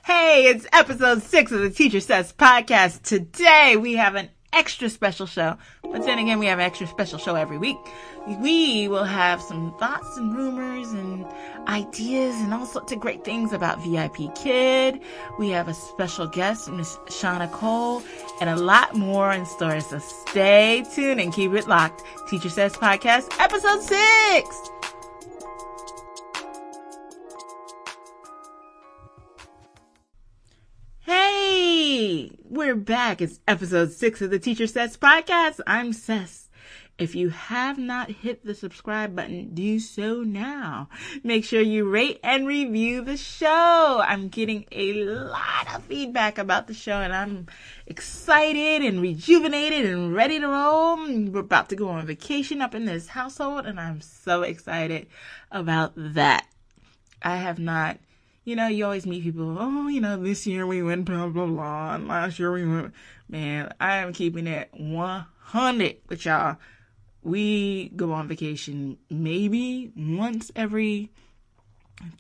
Hey, it's episode 6 of the Teacher Says podcast. Today we have an extra special show, but then again we have an extra special show every week. We will have some thoughts and rumors and ideas and all sorts of great things about VIPKID. We have a special guest, Miss Shauna Cole, and a lot more in store, so stay tuned and keep it locked. Teacher Says podcast, episode 6! Hey, we're back. It's episode 6 of the Teacher Says podcast. I'm Cess. If you have not hit the subscribe button, do so now. Make sure you rate and review the show. I'm getting a lot of feedback about the show, and I'm excited and rejuvenated and ready to roll. We're about to go on vacation up in this household, and I'm so excited about that. I have not... You know, you always meet people, this year we went blah, blah, blah, and last year we went. Man, I am keeping it 100 with y'all. We go on vacation maybe once every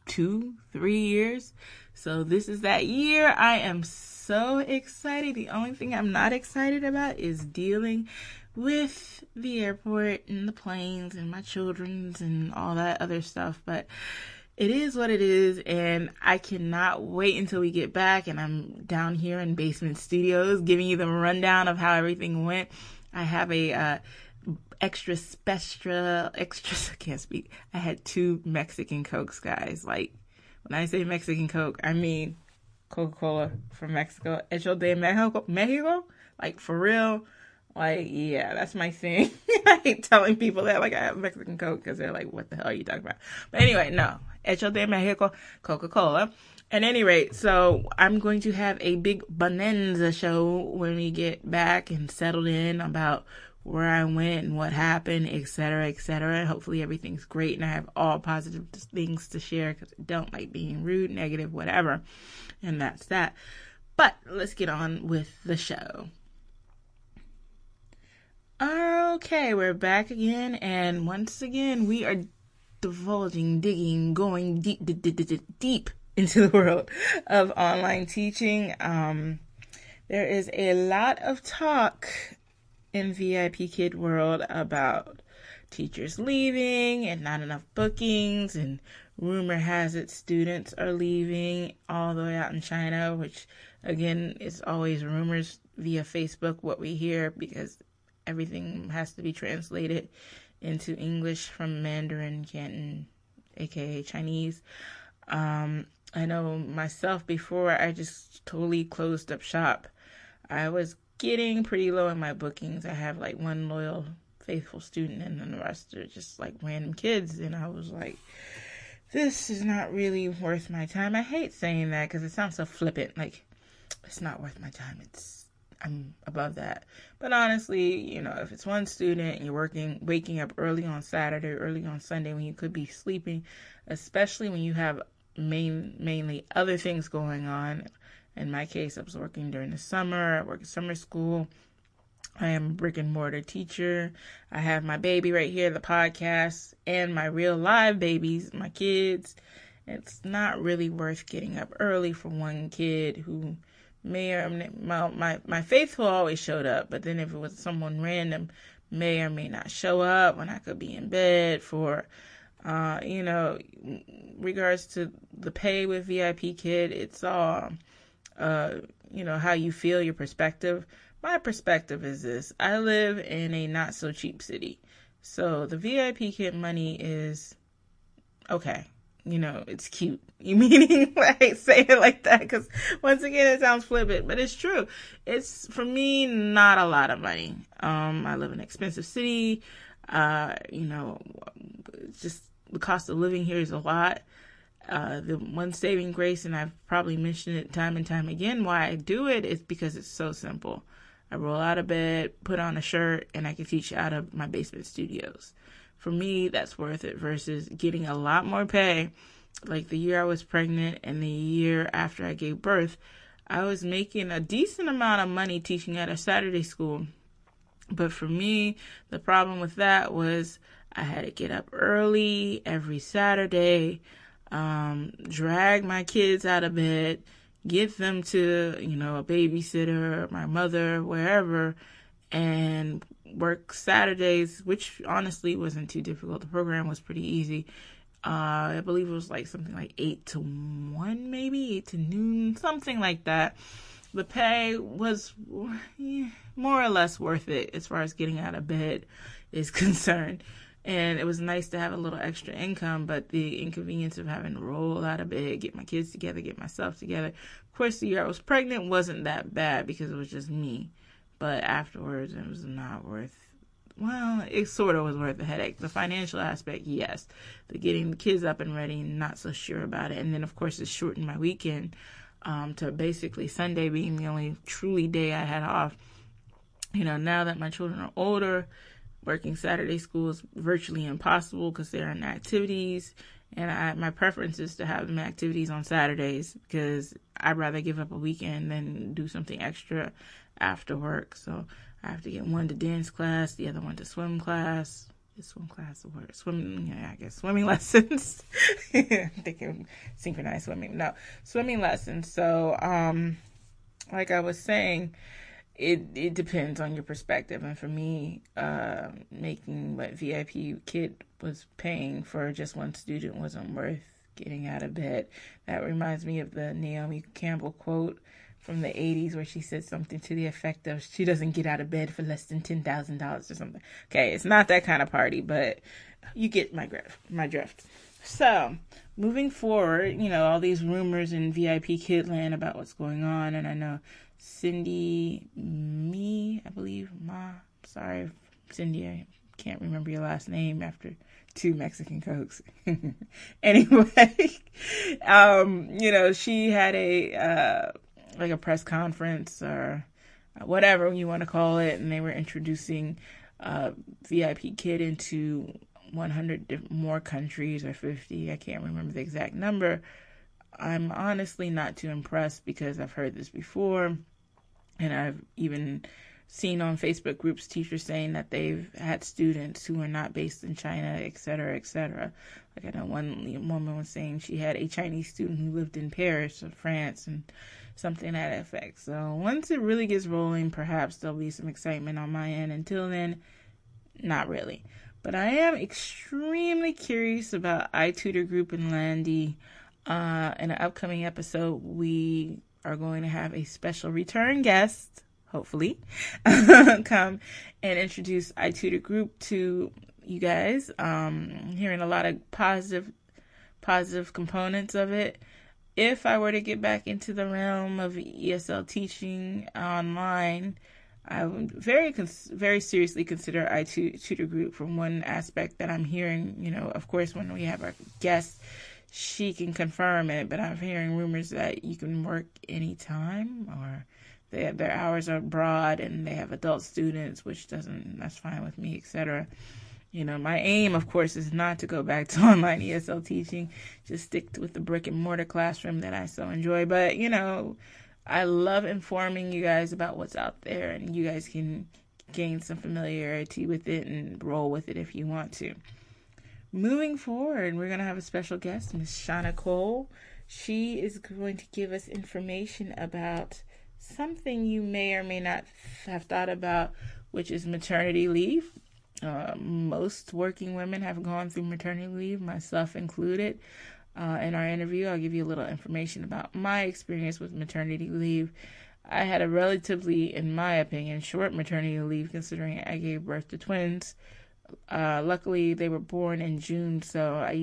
2-3 years. So this is that year. I am so excited. The only thing I'm not excited about is dealing with the airport and the planes and my children's and all that other stuff. But it is what it is, and I cannot wait until we get back and I'm down here in Basement Studios giving you the rundown of how everything went. I have a extra, I can't speak. I had 2 Mexican Cokes, guys. Like, when I say Mexican Coke, I mean Coca-Cola from Mexico. Hecho de Mexico? Like, for real? Like, yeah, that's my thing. I hate telling people that, like, I have Mexican Coke, because they're like, what the hell are you talking about? But anyway, no. Hecho de Mexico, Coca-Cola. At any rate, so I'm going to have a big bonanza show when we get back and settled in about where I went and what happened, etc., etc. Hopefully everything's great and I have all positive things to share, because I don't like being rude, negative, whatever. And that's that. But let's get on with the show. Okay, we're back again, and once again we are digging, going deep into the world of online teaching. There is a lot of talk in VIPKID world about teachers leaving and not enough bookings, and rumor has it students are leaving all the way out in China, which again is always rumors via Facebook, what we hear, because everything has to be translated into English from Mandarin, Canton, aka Chinese. I know myself before, I just totally closed up shop. I was getting pretty low in my bookings. I have like 1 loyal, faithful student, and then the rest are just like random kids. And I was like, this is not really worth my time. I hate saying that because it sounds so flippant. Like, it's not worth my time. I'm above that. But honestly, if it's 1 student and you're waking up early on Saturday, early on Sunday when you could be sleeping, especially when you have mainly other things going on. In my case, I was working during the summer. I work at summer school. I am a brick and mortar teacher. I have my baby right here, the podcast, and my real live babies, my kids. It's not really worth getting up early for 1 kid who may or my faithful always showed up, but then if it was someone random, may or may not show up when I could be in bed for, regards to the pay with VIPKID, it's all, how you feel, your perspective. My perspective is this: I live in a not so cheap city, so the VIPKID money is okay. It's cute. Meaning, I hate saying it like that because, once again, it sounds flippant, but it's true. It's, for me, not a lot of money. I live in an expensive city. Just the cost of living here is a lot. The one saving grace, and I've probably mentioned it time and time again, why I do it is because it's so simple. I roll out of bed, put on a shirt, and I can teach out of my basement studios. For me, that's worth it versus getting a lot more pay. Like the year I was pregnant and the year after I gave birth, I was making a decent amount of money teaching at a Saturday school. But for me, the problem with that was I had to get up early every Saturday, drag my kids out of bed, get them to, you know, a babysitter, my mother, wherever, and work Saturdays, which honestly wasn't too difficult. The program was pretty easy. I believe it was like something like 8 to 1, maybe 8 to noon, something like that. The pay was more or less worth it as far as getting out of bed is concerned. And it was nice to have a little extra income, but the inconvenience of having to roll out of bed, get my kids together, get myself together. Of course, the year I was pregnant wasn't that bad because it was just me. But afterwards, it was not worth, well, it sort of was worth the headache. The financial aspect, yes. The getting the kids up and ready, not so sure about it. And then, of course, it shortened my weekend to basically Sunday being the only truly day I had off. You know, now that my children are older, working Saturday school is virtually impossible because they're in activities. And my preference is to have them activities on Saturdays because I'd rather give up a weekend than do something extra after work. So I have to get one to dance class, the other one to swim class. Is swim class or swimming? Yeah, I guess swimming lessons. I'm thinking synchronized swimming. No, swimming lessons. So, like I was saying, it depends on your perspective. And for me, making what VIPKID was paying for just one student wasn't worth getting out of bed. That reminds me of the Naomi Campbell quote from the 80s where she said something to the effect of, she doesn't get out of bed for less than $10,000 or something. Okay, it's not that kind of party, but you get my drift. So, moving forward, you know, all these rumors in VIPKID land about what's going on, and I know Cindy, sorry, Cindy, I can't remember your last name after 2 Mexican Cokes. Anyway, you know, she had a press conference or whatever you want to call it, and they were introducing VIPKID into 100 more countries or 50. I can't remember the exact number. I'm honestly not too impressed because I've heard this before, and I've even seen on Facebook groups teachers saying that they've had students who are not based in China, et cetera, et cetera. Like I know one woman was saying she had a Chinese student who lived in Paris or France and something to that effect. So once it really gets rolling, perhaps there'll be some excitement on my end. Until then, not really. But I am extremely curious about iTutor Group and Landy. In an upcoming episode, we are going to have a special return guest, hopefully, come and introduce iTutor Group to you guys. Hearing a lot of positive components of it. If I were to get back into the realm of ESL teaching online, I would very seriously consider iTutor Group from one aspect that I'm hearing. You know, of course, when we have our guest, she can confirm it, but I'm hearing rumors that you can work anytime, or their hours are broad and they have adult students, that's fine with me, etc. You know, my aim, of course, is not to go back to online ESL teaching, just stick with the brick and mortar classroom that I so enjoy. But, you know, I love informing you guys about what's out there, and you guys can gain some familiarity with it and roll with it if you want to. Moving forward, we're going to have a special guest, Miss Shauna Cole. She is going to give us information about something you may or may not have thought about, which is maternity leave. Most working women have gone through maternity leave, myself included. In our interview, I'll give you a little information about my experience with maternity leave. I had a relatively, in my opinion, short maternity leave considering I gave birth to twins. Luckily, they were born in June, so I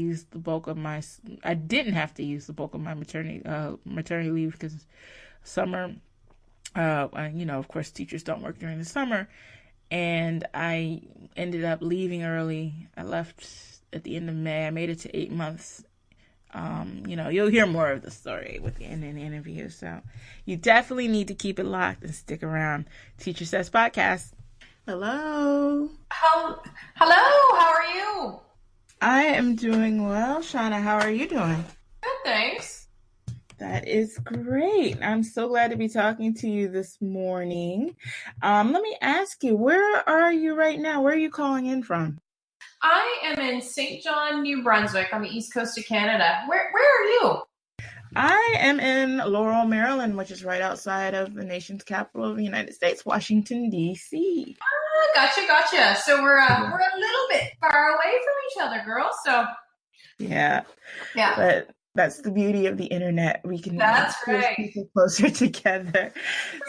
didn't have to use the bulk of my maternity leave because summer, of course, teachers don't work during the summer. And I ended up leaving early. I left at the end of May. I made it to 8 months. You'll hear more of the story in the interview. So you definitely need to keep it locked and stick around. Teacher Says Podcast. Hello. Hello. How are you? I am doing well. Shauna, how are you doing? Good, thanks. That is great. I'm so glad to be talking to you this morning. Let me ask you, where are you right now? Where are you calling in from? I am in St. John, New Brunswick on the east coast of Canada. Where are you? I am in Laurel, Maryland, which is right outside of the nation's capital of the United States, Washington, D.C. Gotcha. So Yeah. we're a little bit far away from each other, girl. So Yeah. yeah, But that's the beauty of the internet. We can that's push right. people closer together.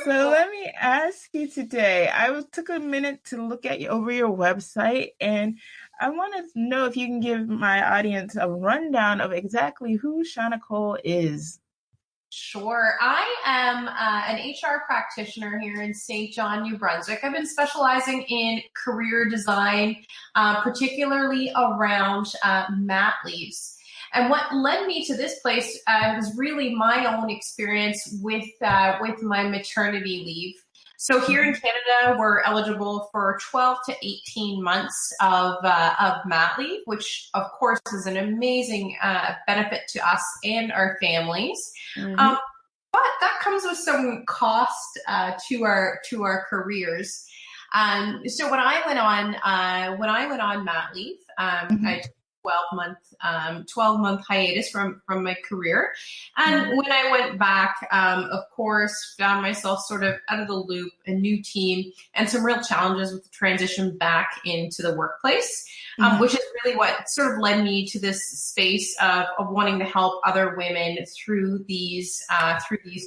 So let me ask you today. Took a minute to look at you over your website, and I want to know if you can give my audience a rundown of exactly who Shauna Cole is. Sure. I am an HR practitioner here in St. John, New Brunswick. I've been specializing in career design, particularly around mat leaves. And what led me to this place was really my own experience with my maternity leave. So here in Canada, we're eligible for 12 to 18 months of mat leave, which of course is an amazing benefit to us and our families. Mm-hmm. Um, but that comes with some cost to our careers. So when I went on mat leave, I took 12-month hiatus from my career, and when I went back, of course, found myself sort of out of the loop, a new team, and some real challenges with the transition back into the workplace, which is really what sort of led me to this space of wanting to help other women through these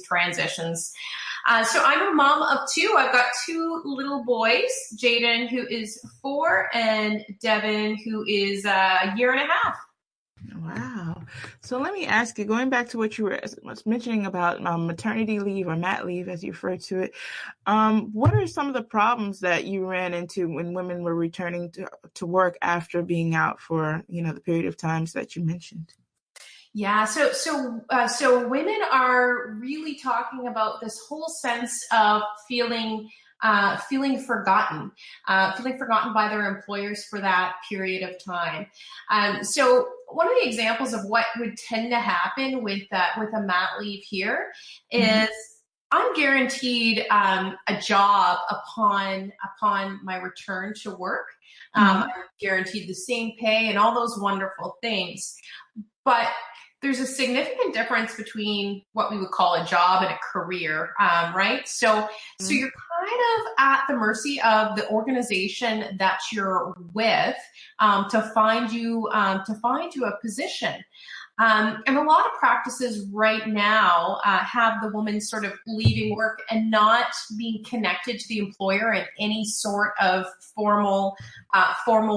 transitions. So I'm a mom of two. I've got two little boys, Jaden, who is 4, and Devin, who is a year and a half. Wow. So let me ask you, going back to what you were mentioning about maternity leave or mat leave, as you refer to it, what are some of the problems that you ran into when women were returning to work after being out for, the period of times that you mentioned? Yeah, so women are really talking about this whole sense of feeling forgotten by their employers for that period of time. So one of the examples of what would tend to happen with a mat leave here is I'm guaranteed a job upon my return to work. I'm guaranteed the same pay and all those wonderful things. But there's a significant difference between what we would call a job and a career, right? So you're kind of at the mercy of the organization that you're with to find you a position. And a lot of practices right now have the woman sort of leaving work and not being connected to the employer in any sort of formal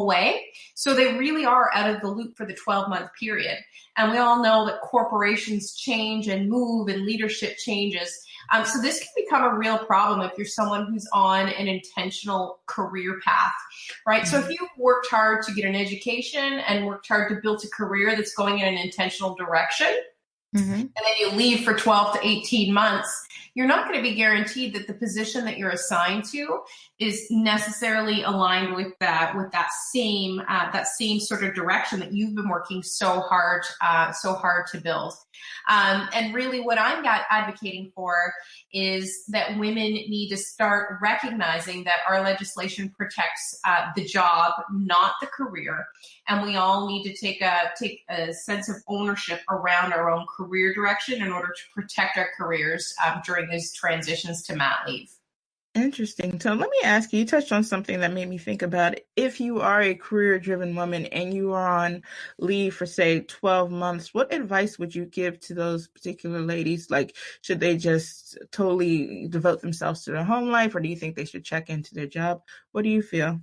way. So they really are out of the loop for the 12-month period. And we all know that corporations change and move and leadership changes. So this can become a real problem if you're someone who's on an intentional career path, right? So if you worked hard to get an education and worked hard to build a career that's going in an intentional direction, and then you leave for 12 to 18 months, you're not going to be guaranteed that the position that you're assigned to is necessarily aligned with that same sort of direction that you've been working so hard to build. And really what I'm advocating for is that women need to start recognizing that our legislation protects the job, not the career. And we all need to take a sense of ownership around our own career direction in order to protect our careers during these transitions to mat leave. Interesting. So let me ask you, you touched on something that made me think about it. If you are a career-driven woman and you are on leave for, say, 12 months, what advice would you give to those particular ladies? Like, should they just totally devote themselves to their home life, or do you think they should check into their job? What do you feel?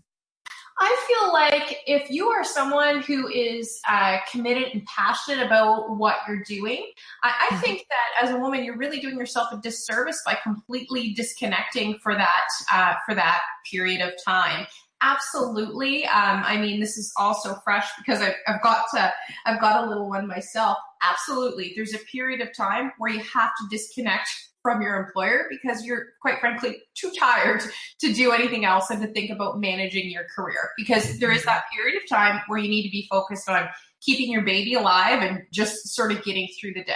I feel like if you are someone who is committed and passionate about what you're doing, I think that as a woman, you're really doing yourself a disservice by completely disconnecting for that period of time. Absolutely. I mean, this is also fresh because I've got a little one myself. Absolutely. There's a period of time where you have to disconnect from your employer because you're quite frankly too tired to do anything else and to think about managing your career, because there is that period of time where you need to be focused on keeping your baby alive and just sort of getting through the day.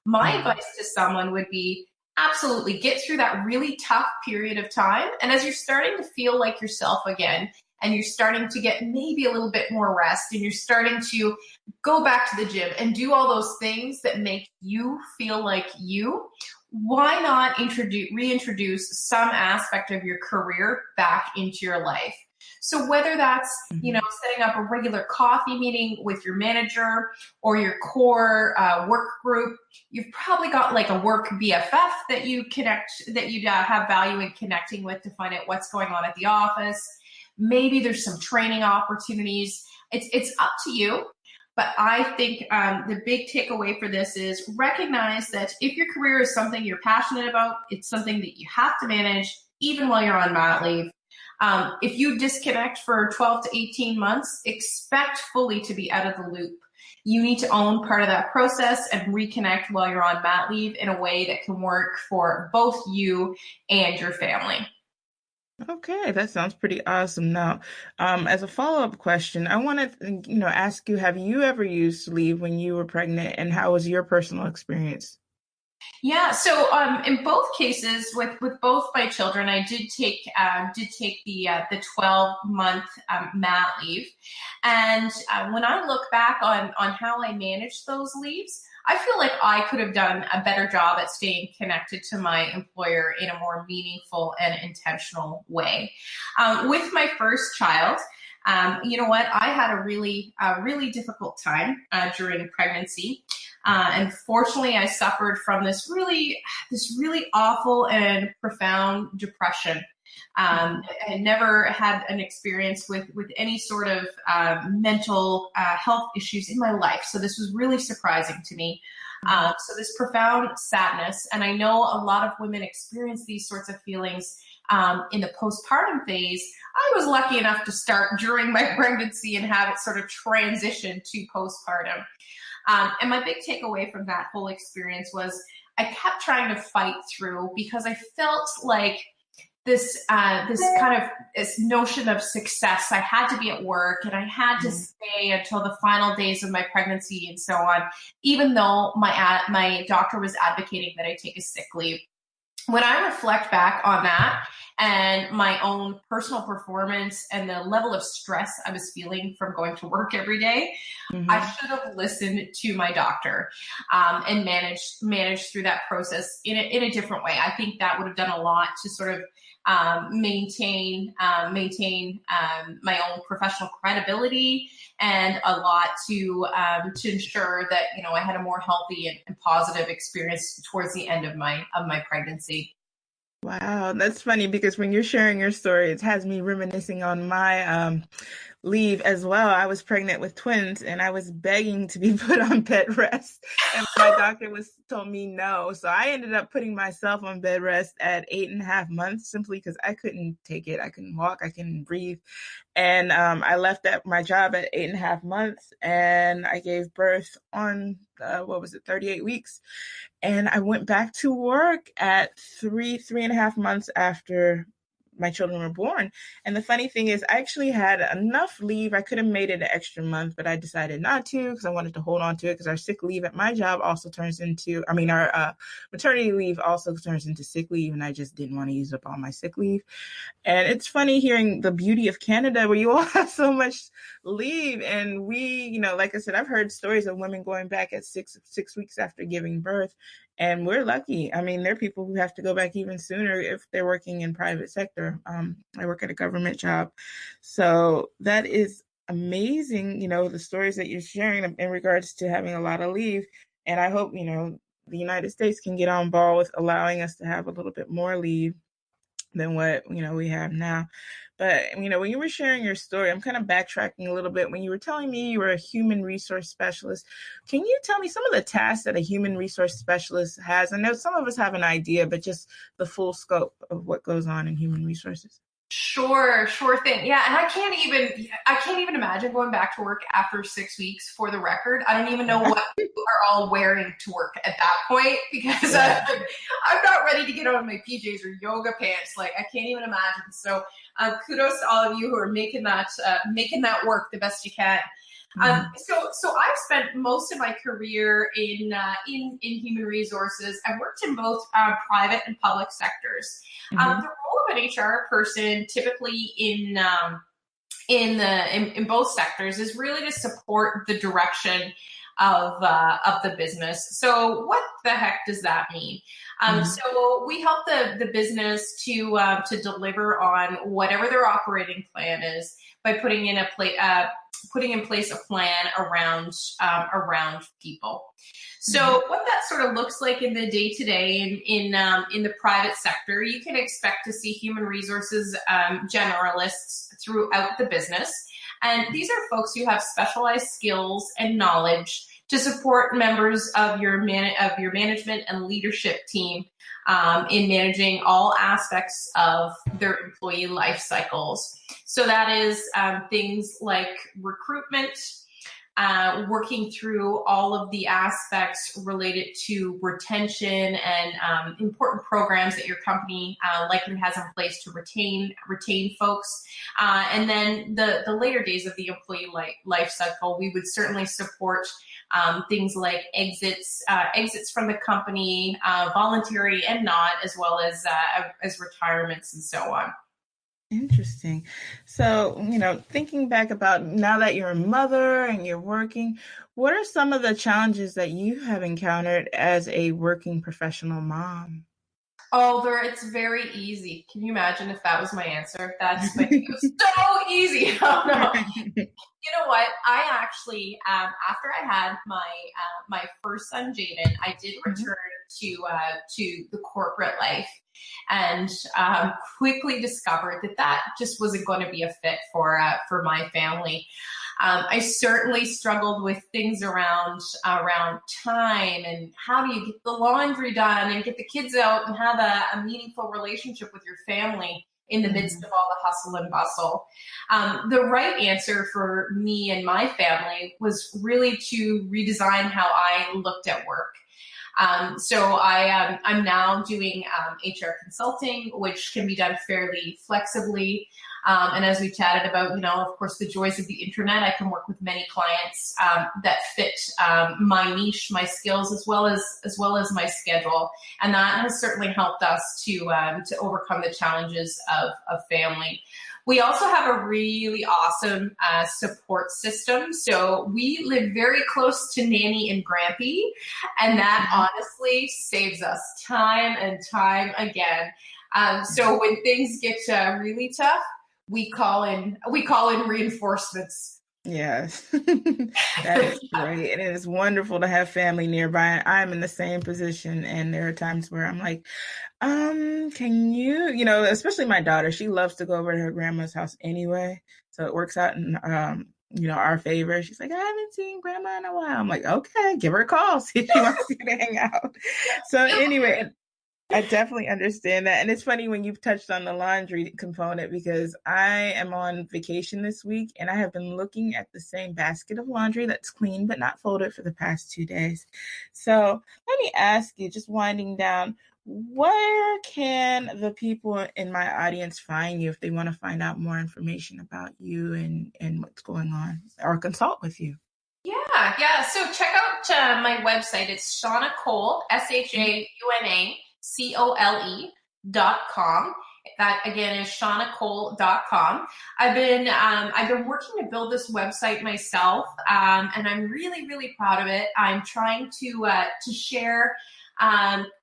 My advice to someone would be absolutely get through that really tough period of time. And as you're starting to feel like yourself again and you're starting to get maybe a little bit more rest, and you're starting to go back to the gym and do all those things that make you feel like you, why not reintroduce some aspect of your career back into your life? So whether that's, setting up a regular coffee meeting with your manager or your core work group, you've probably got like a work BFF that you have value in connecting with to find out what's going on at the office. Maybe there's some training opportunities. It's up to you. But I think the big takeaway for this is recognize that if your career is something you're passionate about, it's something that you have to manage even while you're on mat leave. If you disconnect for 12 to 18 months, expect fully to be out of the loop. You need to own part of that process and reconnect while you're on mat leave in a way that can work for both you and your family. Okay, that sounds pretty awesome. Now, as a follow-up question, I want to, ask you, have you ever used leave when you were pregnant, and how was your personal experience? Yeah, so in both cases, with both my children, I did take the 12-month mat leave, and when I look back on how I managed those leaves, I feel like I could have done a better job at staying connected to my employer in a more meaningful and intentional way. With my first child, you know what? I had a really difficult time during pregnancy. And fortunately, I suffered from this really awful and profound depression. I never had an experience with any sort of mental health issues in my life. So this was really surprising to me. So this profound sadness, and I know a lot of women experience these sorts of feelings in the postpartum phase. I was lucky enough to start during my pregnancy and have it sort of transition to postpartum. And my big takeaway from that whole experience was I kept trying to fight through because I felt like this notion of success. I had to be at work and I had to stay until the final days of my pregnancy and so on, even though my doctor was advocating that I take a sick leave. When I reflect back on that and my own personal performance and the level of stress I was feeling from going to work every day, I should have listened to my doctor and managed through that process in a different way. I think that would have done a lot to sort of maintain my own professional credibility, and a lot to ensure that I had a more healthy and positive experience towards the end of my pregnancy. Wow, that's funny because when you're sharing your story, it has me reminiscing on my leave as well. I was pregnant with twins and I was begging to be put on bed rest, and my doctor told me no. So I ended up putting myself on bed rest at 8.5 months simply because I couldn't take it. I couldn't walk. I couldn't breathe. And I left my job at 8.5 months, and I gave birth on 38 weeks. And I went back to work at 3.5 months after my children were born. And the funny thing is, I actually had enough leave. I could have made it an extra month, but I decided not to because I wanted to hold on to it, because our sick leave at my job also our maternity leave also turns into sick leave, and I just didn't want to use up all my sick leave. And it's funny hearing the beauty of Canada where you all have so much leave. And we, like I said, I've heard stories of women going back at six weeks after giving birth. And we're lucky. I mean, there are people who have to go back even sooner if they're working in private sector. I work at a government job. So that is amazing, the stories that you're sharing in regards to having a lot of leave. And I hope, the United States can get on ball with allowing us to have a little bit more leave than what, we have now. But, when you were sharing your story, I'm kind of backtracking a little bit. When you were telling me you were a human resource specialist, can you tell me some of the tasks that a human resource specialist has? I know some of us have an idea, but just the full scope of what goes on in human resources. Sure thing. Yeah, and I can't even imagine going back to work after 6 weeks. For the record, I don't even know what people are all wearing to work at that point, because I'm not ready to get out of my PJs or yoga pants. Like, I can't even imagine. So kudos to all of you who are making that work the best you can. So I've spent most of my career in human resources. I've worked in both private and public sectors. The role of an HR person, typically in in both sectors is really to support the direction of the business. So what the heck does that mean? So we help the business to deliver on whatever their operating plan is by putting in place a plan around people. So what that sort of looks like in the day-to-day in the private sector, you can expect to see human resources generalists throughout the business. And these are folks who have specialized skills and knowledge to support members of your management and leadership team in managing all aspects of their employee life cycles. So that is things like recruitment, working through all of the aspects related to retention and important programs that your company likely has in place to retain folks. And then the later days of the employee life cycle, we would certainly support things like exits from the company, voluntary and not, as well as retirements and so on. Interesting. So, thinking back about now that you're a mother and you're working, what are some of the challenges that you have encountered as a working professional mom? Oh, it's very easy. Can you imagine if that was my answer? That's so easy. Oh, no. You know what? I actually, after I had my first son, Jaden, I did return to the corporate life, and quickly discovered that just wasn't going to be a fit for my family. I certainly struggled with things around time and how do you get the laundry done and get the kids out and have a meaningful relationship with your family in the midst of all the hustle and bustle. The right answer for me and my family was really to redesign how I looked at work. So I'm now doing HR consulting, which can be done fairly flexibly. And as we chatted about, of course, the joys of the internet, I can work with many clients that fit my niche, my skills, as well as my schedule. And that has certainly helped us to overcome the challenges of family. We also have a really awesome support system. So we live very close to Nanny and Grampy, and that honestly saves us time and time again. So when things get really tough, we call in reinforcements. Yes, that is great. And it is wonderful to have family nearby. I'm in the same position, and there are times where I'm like, can you, especially my daughter, she loves to go over to her grandma's house anyway. So it works out in, our favor. She's like, I haven't seen grandma in a while. I'm like, okay, give her a call, see if she wants you to hang out. So anyway, I definitely understand that. And it's funny when you've touched on the laundry component, because I am on vacation this week and I have been looking at the same basket of laundry that's clean but not folded for the past 2 days. So let me ask you, just winding down, where can the people in my audience find you if they want to find out more information about you and what's going on or consult with you? Yeah. So check out my website. It's Shauna Cole, SHAUNACOLE.com. That again is ShaunaCole.com. I've been working to build this website myself, and I'm really, really proud of it. I'm trying to share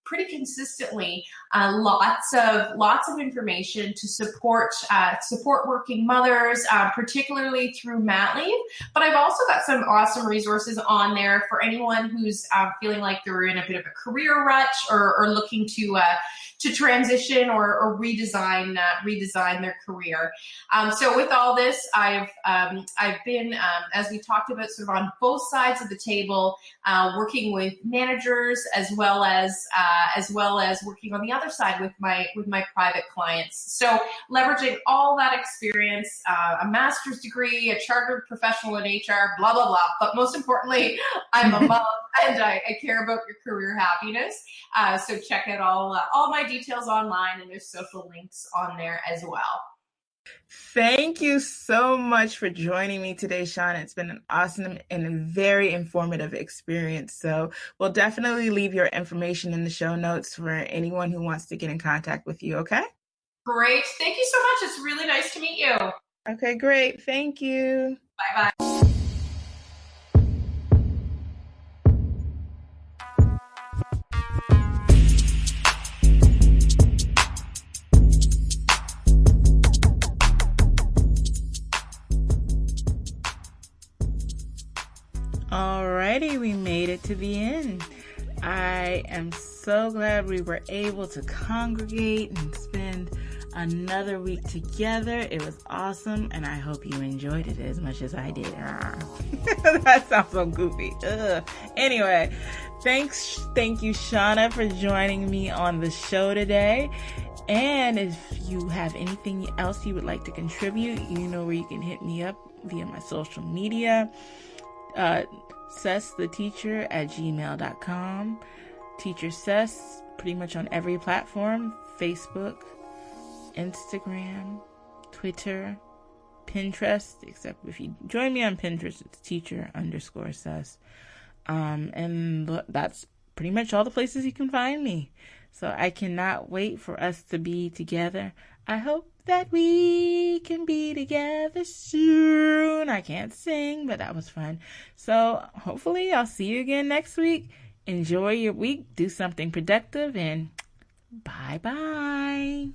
pretty consistently lots of information to support working mothers, particularly through mat leave. But I've also got some awesome resources on there for anyone who's feeling like they're in a bit of a career rut or looking to transition or redesign their career. So with all this, I've been, as we talked about, sort of on both sides of the table, working with managers as well as working on the other side with my private clients. So leveraging all that experience, a master's degree, a chartered professional in HR, blah, blah, blah. But most importantly, I'm a mom and I care about your career happiness. So check out all my details online, and there's social links on there as well. Thank you so much for joining me today, Shauna. It's been an awesome and a very informative experience. So we'll definitely leave your information in the show notes for anyone who wants to get in contact with you, okay? Great. Thank you so much. It's really nice to meet you. Okay, great. Thank you. Bye-bye. Alrighty, we made it to the end. I am so glad we were able to congregate and spend another week together. It was awesome, and I hope you enjoyed it as much as I did. That sounds so goofy. Ugh. Anyway, thank you, Shauna, for joining me on the show today. And if you have anything else you would like to contribute, you know where you can hit me up via my social media. cesstheteacher@gmail.com. Teacher Cess, pretty much on every platform: Facebook, Instagram, Twitter, Pinterest, except if you join me on Pinterest, it's teacher_Cess. And that's pretty much all the places you can find me. So I cannot wait for us to be together. I hope that we can be together soon. I can't sing, but that was fun. So hopefully I'll see you again next week. Enjoy your week. Do something productive, and bye-bye.